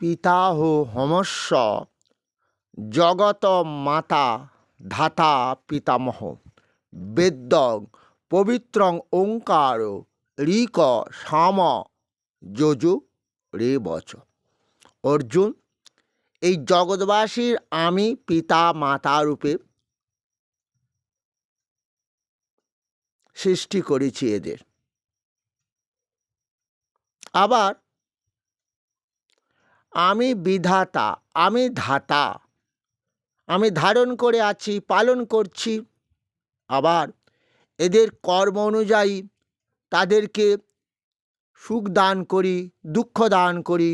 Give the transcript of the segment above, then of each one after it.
পিতাহ হমস্য জগত মাতা ধাতা পিতামহ বেদ্যং পবিত্রং ওঙ্কার ঋক সাম যজু রে বচ। অর্জুন, এই জগৎবাসীর আমি পিতা মাতা রূপে সৃষ্টি করেছি এদের। আবার আমি বিধাতা, আমি ধাতা, আমি ধারণ করে আছি, পালন করছি। আবার এদের কর্ম অনুযায়ী তাদেরকে সুখ দান করি, দুঃখ দান করি।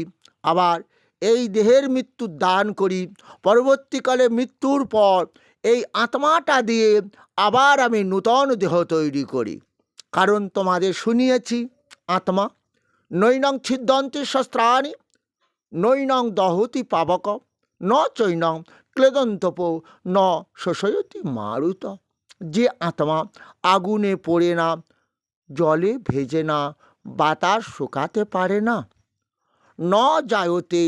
আবার এই দেহের মৃত্যু দান করি। পরবর্তীকালে মৃত্যুর পর এই আত্মাটা দিয়ে আবার আমি নূতন দেহ তৈরি করি। কারণ তোমাদের শুনিয়েছি, আত্মা নৈনং ছিদ্যন্তি শস্ত্রাণি নৈনং দহতি পাবক ন চৈনং ক্লেদন্তপ ন শোষয়তি মারুত। যে আত্মা আগুনে পড়ে না, জলে ভেজে না, বাতাস শুকাতে পারে না, ন জায়তে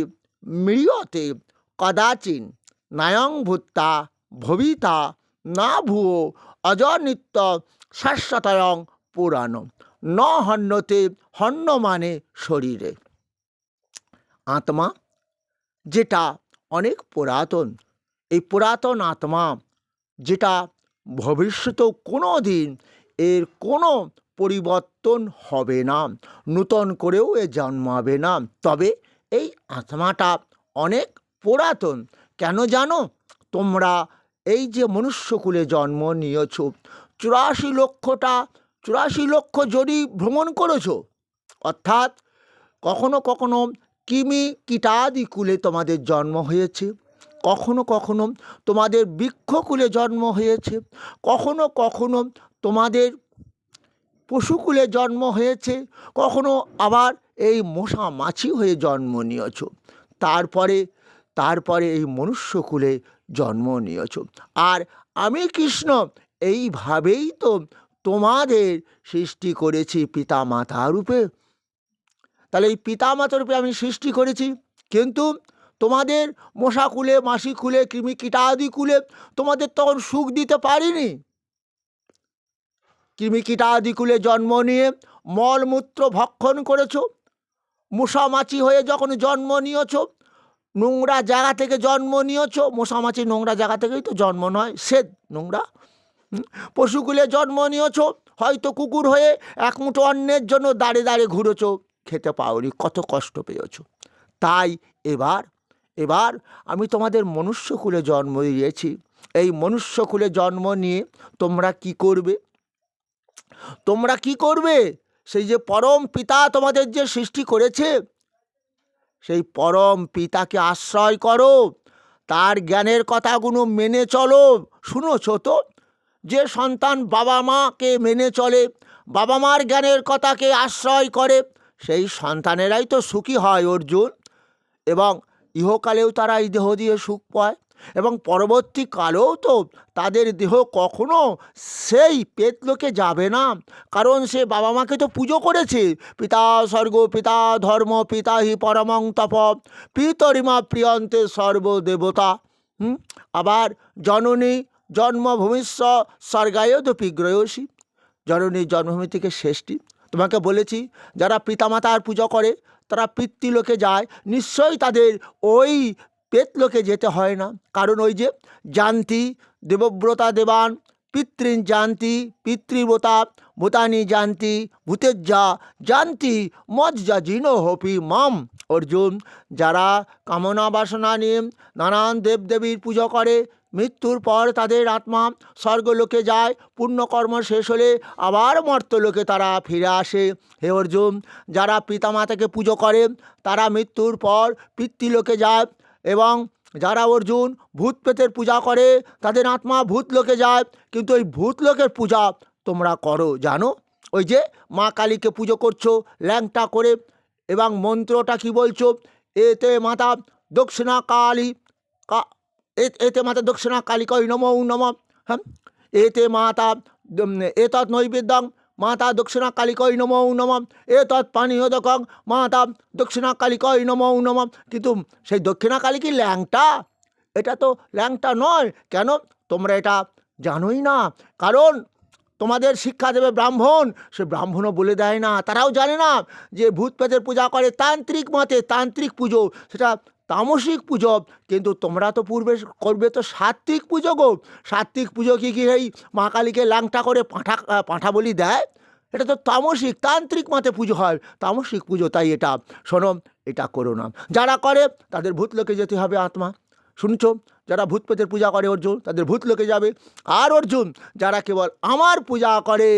ম্রিয়তে কদাচিন নায়ং ভূত্তা ভবিতা না ভুয়ো অজনিত্য শাশ্বতয়ং পুরাণ ন হন্যতে হন্য মানে শরীরে। আত্মা যেটা অনেক পুরাতন, এই পুরাতন আত্মা যেটা ভবিষ্যতেও কোনো দিন এর কোনো পরিবর্তন হবে না, নূতন করেও এ জন্মাবে না। তবে এই আত্মাটা অনেক পুরাতন। কেন জানো? তোমরা এই যে মনুষ্যকুলে জন্ম নিয়েছ, 84 লক্ষ জড়ি ভ্রমণ করেছ। অর্থাৎ কখনো কখনো কিমি কীটাদি কুলে তোমাদের জন্ম হয়েছে, কখনো কখনো তোমাদের বৃক্ষকুলে জন্ম হয়েছে, কখনো কখনো তোমাদের পশুকুলে জন্ম হয়েছে, কখনো আবার এই মশা মাছি হয়ে জন্ম নিয়েছ। তারপরে এই মনুষ্যকুলে জন্ম নিয়েছ। আর আমি কৃষ্ণ এইভাবেই তো তোমাদের সৃষ্টি করেছি পিতা মাতা রূপে। তাহলে এই পিতা মাতা রূপে আমি সৃষ্টি করেছি, কিন্তু তোমাদের মশাকুলে, মাছিকুলে, কৃমি কীটাদি কুলে তোমাদের তখন সুখ দিতে পারিনি। কৃমি কীটাদি কুলে জন্ম নিয়ে মলমূত্র ভক্ষণ করেছ, মশা মাছি হয়ে যখন জন্ম নিয়েছ, নোংরা জায়গা থেকে জন্ম নিয়েছ। মশা মাছি নোংরা জায়গা থেকেই তো জন্ম নয়, সে নোংরা। পশুকুলে জন্ম নিয়েছ, হয়তো কুকুর হয়ে এক মুঠো অন্নের জন্য দাঁড়ে দাঁড়ে ঘুরেছ, খেতে পাওনি, কত কষ্ট পেয়েছ। তাই এবার আমি তোমাদের মনুষ্যকুলে জন্ম দিয়েছি। এই মনুষ্যকুলে জন্ম নিয়ে তোমরা কি করবে? তোমরা কি করবে? সেই যে পরম পিতা তোমাদের যে সৃষ্টি করেছে, সেই পরম পিতাকে আশ্রয় করো, তার জ্ঞানের কথাগুলো মেনে চলো। শুনোছ তো, যে সন্তান বাবা মাকে মেনে চলে, বাবা মার জ্ঞানের কথাকে আশ্রয় করে, সেই সন্তানেরাই তো সুখী হয় অর্জুন। এবং ইহকালেও তারা এই দেহ দিয়ে সুখ পায়, এবং পরবর্তীকালেও তো তাদের দেহ কখনো সেই পেতলোকে যাবে না। কারণ সে বাবা মাকে তো পুজো করেছে। পিতা স্বর্গ পিতা ধর্ম পিতা হি পরমং তপ পিতরিমা প্রিয়ন্তে সর্বদেবতা। আবার জননী জন্মভূমিস্ব স্বর্গায়দপি গ্রয়সী। জননী জন্মভূমি থেকে ষষ্ঠী। তোমাকে বলেছি, যারা পিতামাতার পুজো করে তারা পিতৃলোকে যায়, নিশ্চয়ই তাদের ওই পেতলোকে যেতে হয় না। কারণ ওই যে জানতি দেবব্রতা দেবান পিতৃন জানতি পিতৃব্রতা ভূতানি জানতি ভূতেজ্জা জানতি মজ্জা জিন হপি মাম। অর্জুন, যারা কামনা বাসনা নিয়ে নানান দেবদেবীর পুজো করে, মৃত্যুর পর তাদের আত্মা স্বর্গলোকে যায়, পুণ্যকর্ম শেষ হলে আবার মর্ত্যলোকে তারা ফিরে আসে। হে অর্জুন, যারা পিতামাতাকে পুজো করে তারা মৃত্যুর পর পিতৃলোকে যায়, এবং যারা অর্জুন ভূত প্রেতের পূজা করে তাদের আত্মা ভূতলোকে যায়। কিন্তু ওই ভূতলোকের পূজা তোমরা করো জানো? ওই যে মা কালীকে পুজো করছো ল্যাংটা করে, এবং মন্ত্রটা কি বলছো? এতে মাতা দক্ষিণা কালী এতে মাতা দক্ষিণা কালিকায় নমো নমঃ। হ্যাঁ, এতে মাতা এতৎ নৈবেদ্যং মাতা দক্ষিণাকালিকই নমো নমঃ এতৎ পানীয়োদকং মাতা দক্ষিণাকালিকই নমো নমঃ। কিন্তু সেই দক্ষিণাকালী কি ল্যাংটা? এটা তো ল্যাংটা নয়। কেন? তোমরা এটা জানোই না। কারণ তোমাদের শিক্ষা দেবে ব্রাহ্মণ, সে ব্রাহ্মণও বলে দেয় না, তারাও জানে না যে ভূত প্রেতের পূজা করে তান্ত্রিক মতে, তান্ত্রিক পুজো, সেটা তামসিক পুজো। কিন্তু তোমরা তো পূর্বে করবে তো সাত্ত্বিক পুজো গো। সাত্ত্বিক পুজো কি এই মা কালীকে ল্যাংটা করে পাঁঠা বলি দেয়? এটা তো তামসিক, তান্ত্রিক মতে পুজো হয়, তামসিক পুজো। তাই এটা শোনো, এটা করো না। যারা করে তাদের ভূত লোকে যেতে হবে আত্মা। শুনছো? যারা ভূত প্রেতের পূজা করে অর্জুন, তাদের ভূত লোকে যাবে। আর অর্জুন, যারা কেবল আমার পূজা করে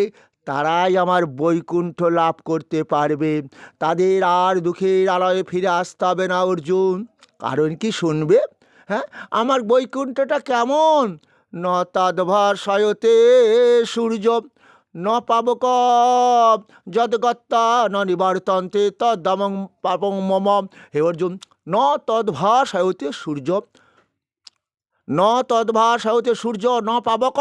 তারাই আমার বৈকুণ্ঠ লাভ করতে পারবে। তাদের আর দুঃখের আলয়ে ফিরে আসতে হবে না অর্জুন। কারণ কি শুনবে? হ্যাঁ, আমার বৈকুণ্ঠটা কেমন? ন তদ্ভাসয়তে সূর্য ন পাবক যদ্গত্তা ন নিবর্তন্তে তদ্দমং পাপং মম। হে অর্জুন, ন তদ্ভাসয়তে সূর্য, ন তদ্ভাসয়তে সূর্য ন পাবক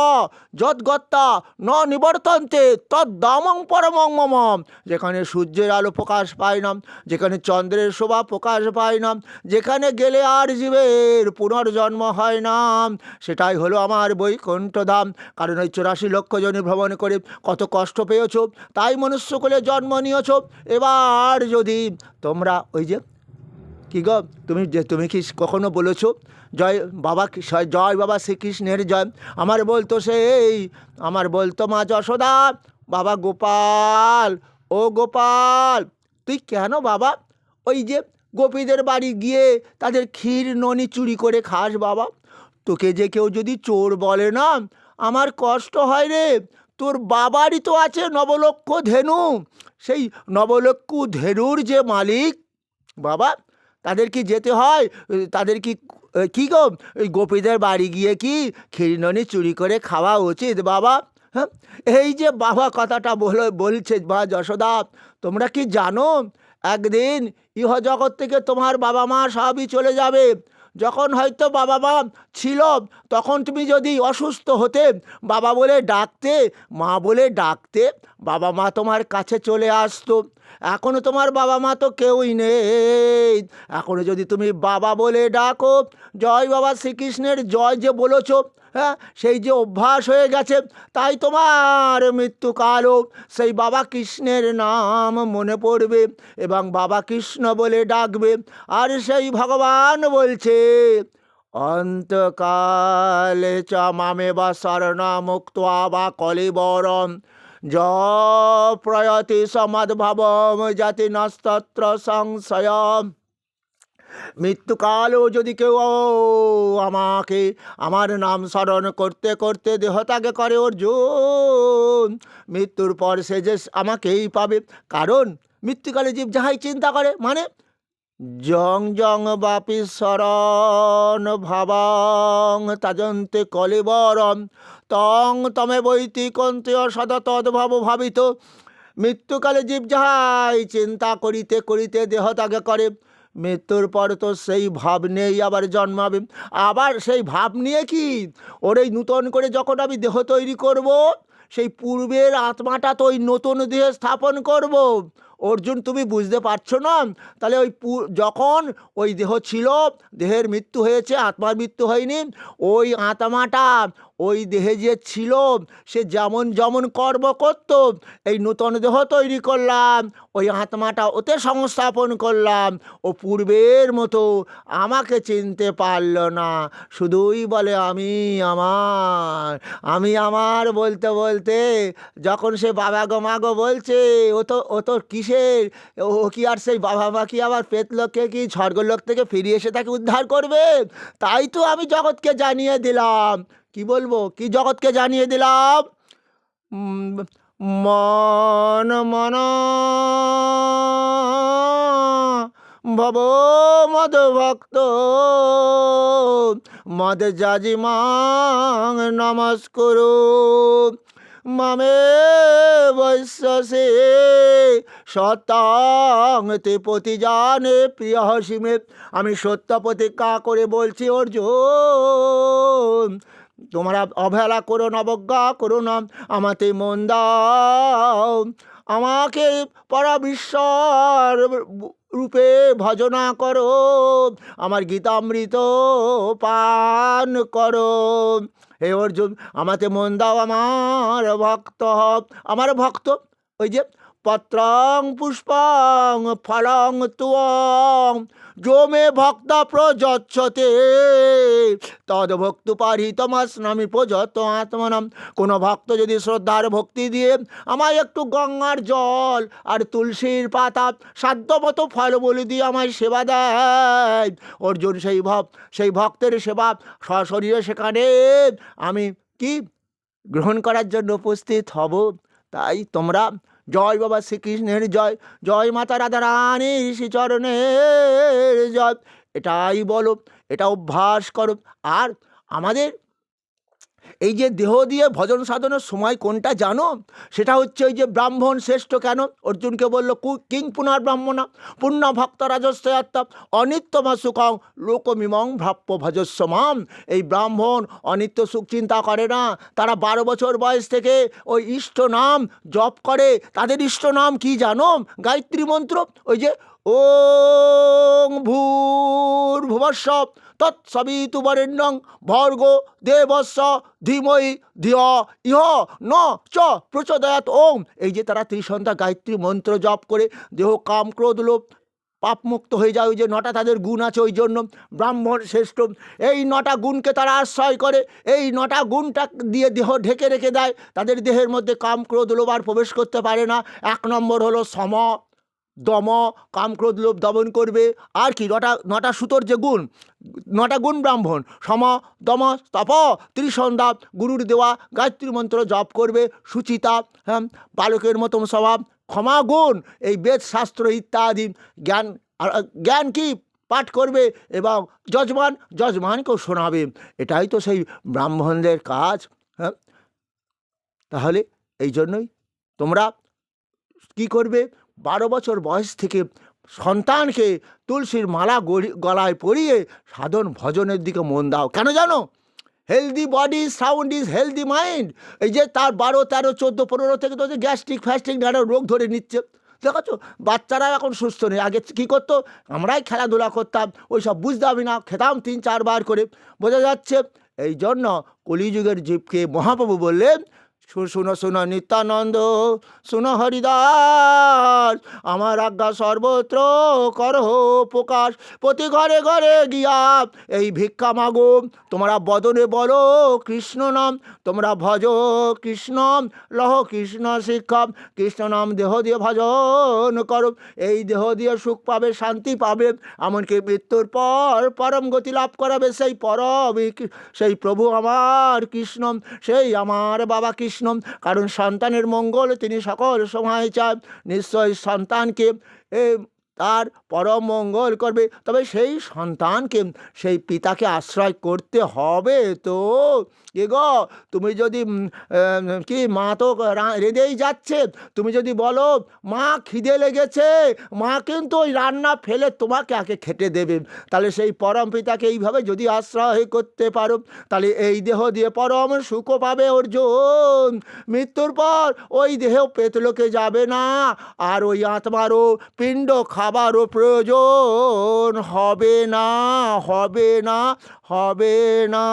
যদ্গত্তা ন নিবর্তন্তে তদ্দমং পরমং মম। যেখানে সূর্যের আলো প্রকাশ পায় না, যেখানে চন্দ্রের শোভা প্রকাশ পায় না, যেখানে গেলে আর জীবের পুনর্জন্ম হয় না, সেটাই হলো আমার বৈকুণ্ঠ ধাম। কারণ ওই 84 লক্ষ জনে ভ্রমণ করে কত কষ্ট পেয়েছ, তাই মনুষ্যকুলে জন্ম নিয়েছ। এবার যদি তোমরা ওই যে কি গো, তুমি কি কখনো বলেছ জয় বাবা, জয় বাবা শ্রীকৃষ্ণের জয়? আমার বলতো সেই, আমার বলতো মা যশোদা, বাবা গোপাল, ও গোপাল, তুই কেন বাবা ওই যে গোপীদের বাড়ি গিয়ে তাদের ক্ষীর ননি চুরি করে খাস বাবা? তোকে যে কেউ যদি চোর বলে না, আমার কষ্ট হয় রে। তোর বাবারই তো আছে নবলক্ষ ধেনু, সেই নবলক্ষ ধেনুর যে মালিক বাবা, তাদের কি যেতে হয়? তাদের কি গো ওই গোপীদের বাড়ি গিয়ে কি ক্ষীরননি চুরি করে খাওয়া উচিত বাবা? হ্যাঁ, এই যে বাবা কথাটা বলছে বা যশোদা, তোমরা কি জানো একদিন ইহ জগৎ থেকে তোমার বাবা মা সবই চলে যাবে। যখন হয়তো বাবা মা ছিল তখন তুমি যদি অসুস্থ হতে, বাবা বলে ডাকতে, মা বলে ডাকতে, বাবা মা তোমার কাছে চলে আসতো। এখনও তোমার বাবা মা তো কেউই নেই। এখনও যদি তুমি বাবা বলে ডাকো, জয় বাবা শ্রীকৃষ্ণের জয় যে বলেছ, হ্যাঁ, সেই যে অভ্যাস হয়ে গেছে, তাই তোমার মৃত্যুকালও সেই বাবা কৃষ্ণের নাম মনে পড়বে এবং বাবা কৃষ্ণ বলে ডাকবে। আর সেই ভগবান বলছে, অন্তকালে চ মামেবা শরণমুক্ত্বা বা কলিবরম য প্রয়তি সমদ্ভবম জাতি নস্তত্র সংশয়। মৃত্যুকালও যদি কেউ আমাকে, আমার নাম স্মরণ করতে করতে দেহত্যাগ করে অর্জুন, মৃত্যুর পর সে যে আমাকেই পাবে। কারণ মৃত্যুকালে জীব যাহাই চিন্তা করে, মানে জং জং বাপি শরণ ভাবং তাজন্তে কলিবরম তং তমে বৈতি কন্তেয় সদা তদ্ভাব ভাবিত। মৃত্যুকালে জীব যাহাই চিন্তা করিতে করিতে দেহত্যাগ করে, মৃত্যুর পর তো সেই ভাব নেই, আবার জন্মাবে। আবার সেই ভাব নিয়ে কি ওর এই নূতন করে যখন আমি দেহ তৈরি করব, সেই পূর্বের আত্মাটা তো ওই নতুন দেহে স্থাপন করব। অর্জুন, তুমি বুঝতে পারছো না? তাহলে ওই যখন ওই দেহ ছিল, দেহের মৃত্যু হয়েছে, আত্মার মৃত্যু হয়নি। ওই আত্মাটা ওই দেহে যে ছিল, সে যেমন যেমন কর্ম করত, এই নূতন দেহ তৈরি করলাম, ওই আত্মাটা ওতে সংস্থাপন করলাম। ও পূর্বের মতো আমাকে চিনতে পারল না, শুধুই বলে আমি আমার, আমি আমার বলতে বলতে যখন সে বাবা গো মা গো বলছে, ও তো কিসের, ও কি আর সেই বাবা মা কি আবার প্রেতলোককে কি স্বর্গলোক থেকে ফিরিয়ে এসে তাকে উদ্ধার করবে? তাই তো আমি জগৎকে জানিয়ে দিলাম। কি বলবো, কি জগৎকে জানিয়ে দিলাম? মন মন ভব মদ ভক্ত মদ যাজিমাং নমস্কুরু মামে বৈশ্যসে সত্যাং তে প্রতিজানে প্রিয় হসিমে। আমি সত্য প্রতিজ্ঞা করে বলছি অর্জুন, তোমরা অবহেলা করো না, অবজ্ঞা করো না, আমাতে মন দাও, আমাকে পরাবিশ্বর রূপে ভজনা করো, আমার গীতামৃত পান করো। হে অর্জুন, আমাতে মন দাও, আমার ভক্ত হও। আমার ভক্ত ওই যে পত্রং পুষ্পং ফলং তুয়ং যো মে ভক্ত প্রযচ্ছতে তদ্ভক্তুপারিতমস্নামি প্রযত আত্মনাম। কোনো ভক্ত যদি শ্রদ্ধার ভক্তি দিয়ে আমায় একটু গঙ্গার জল আর তুলসীর পাতা সাধ্যমতো ফল বলি দিয়ে আমায় সেবা দেয়, অর্জুন সেই ভক্তের সেবা সশরীরে সেখানে আমি কি গ্রহণ করার জন্য উপস্থিত হব। তাই তোমরা জয় বাবা শ্রীকৃষ্ণের জয়, জয় মাতা রাধারানীর শ্রীচরণের জয়, এটাই বলো, এটা অভ্যাস করো। আর আমাদের এই যে দেহ দিয়ে ভজন সাধনের সময় কোনটা জানো? সেটা হচ্ছে ওই যে ব্রাহ্মণ শ্রেষ্ঠ কেন? অর্জুনকে বলল কিং পুনর ব্রাহ্মণা পুণ্য ভক্ত রাজস্ব আত্মা অনিত্যমা সুখং লোকমিমং ভ্রাপ্য ভজস্ব মাম। এই ব্রাহ্মণ অনিত্য সুখ চিন্তা করে না, তারা 12 বছর বয়স থেকে ওই ইষ্ট নাম জপ করে। তাদের ইষ্ট নাম কি জানো? গায়ত্রী মন্ত্র। ওই যে ওং ভূর্ভুবস্সঃ তৎসবিতুর্বরেণ্যং ভর্গো দেবস্য ধীমহি ধিয় ইহ ন চ প্রচোদয়াৎ ওম। এই যে তারা ত্রিসন্ধ্যা গায়ত্রী মন্ত্র জপ করে দেহ কাম ক্রোধ লোভ পাপমুক্ত হয়ে যায়। ওই যে 9টা তাদের গুণ আছে, ওই জন্য ব্রাহ্মণ শ্রেষ্ঠ। এই 9টা গুণকে তারা আশ্রয় করে, এই 9টা গুণটা দিয়ে দেহ ঢেকে রেখে দেয়। তাদের দেহের মধ্যে কাম ক্রোধ লোভ আর প্রবেশ করতে পারে না। 1 নম্বর হলো সম দম, কাম ক্রোধ লোভ দমন করবে। আর কি 9টা সুতোর যে গুণ, 9টা গুণ ব্রাহ্মণ, সম দম তপ ত্রিসন্ধ্যা গুরুর দেওয়া গায়ত্রী মন্ত্র জপ করবে। সুচিতা, হ্যাঁ, বালকের মতন স্বভাব, ক্ষমা গুণ, এই বেদ শাস্ত্র ইত্যাদি জ্ঞান কি পাঠ করবে এবং যজমানকেও শোনাবে। এটাই তো সেই ব্রাহ্মণদের কাজ। হ্যাঁ, তাহলে এই জন্যই তোমরা কি করবে? 12 বছর বয়স থেকে সন্তানকে তুলসীর মালা গলায় পরিয়ে সাধন ভজনের দিকে মন দাও। কেন জানো? Healthy body sound is healthy mind. এই যে তার 12, 13, 14, 15 থেকে তো গ্যাস্ট্রিক ফ্যাস্ট্রিক নানা রোগ ধরে নিচ্ছে, দেখাচ্ছ। বাচ্চারা এখন সুস্থ নেই। আগে কী করতো? আমরাই খেলাধুলা করতাম, ওই সব বুঝতামই না, খেতাম 3-4 বার করে। বোঝা যাচ্ছে? এই জন্য কলিযুগের জীবকে মহাপ্রভু বললেন, শুনো শুনো নিত্যানন্দ, শুনো হরিদাস, আমার আজ্ঞা সর্বত্র করো প্রকাশ, প্রতি ঘরে ঘরে গিয়া এই ভিক্ষা মাগো, তোমরা বদনে বলো কৃষ্ণ নাম, তোমরা ভজ কৃষ্ণ, লহ কৃষ্ণ শিক্ষা, কৃষ্ণ নাম দেহ দিয়ে ভজন করো। এই দেহ দিয়ে সুখ পাবে, শান্তি পাবে, এমনকি মৃত্যুর পর পরম গতি লাভ করাবে সেই প্রভু আমার কৃষ্ণ, সেই আমার বাবা কৃষ্ণ। কারণ সন্তানের মঙ্গল তিনি সকল সময় চান। নিশ্চয় সন্তানকে তার পরম মঙ্গল করবে, তবে সেই সন্তানকে সেই পিতাকে আশ্রয় করতে হবে। তো গো, তুমি যদি কি মা তো রেঁধেই যাচ্ছে, তুমি যদি বলো মা খিদে লেগেছে, মা কিন্তু ওই রান্না ফেলে তোমাকে আগে খেতে দেবে। তাহলে সেই পরম পিতাকে এইভাবে যদি আশ্রয় করতে পারো, তাহলে এই দেহ দিয়ে পরম সুখ পাবে অর্জুন। মৃত্যুর পর ওই দেহ পেতলোকে যাবে না, আর ওই আত্মারও পিণ্ড খাবারও প্রয়োজন হবে না, হবে না, হবে না।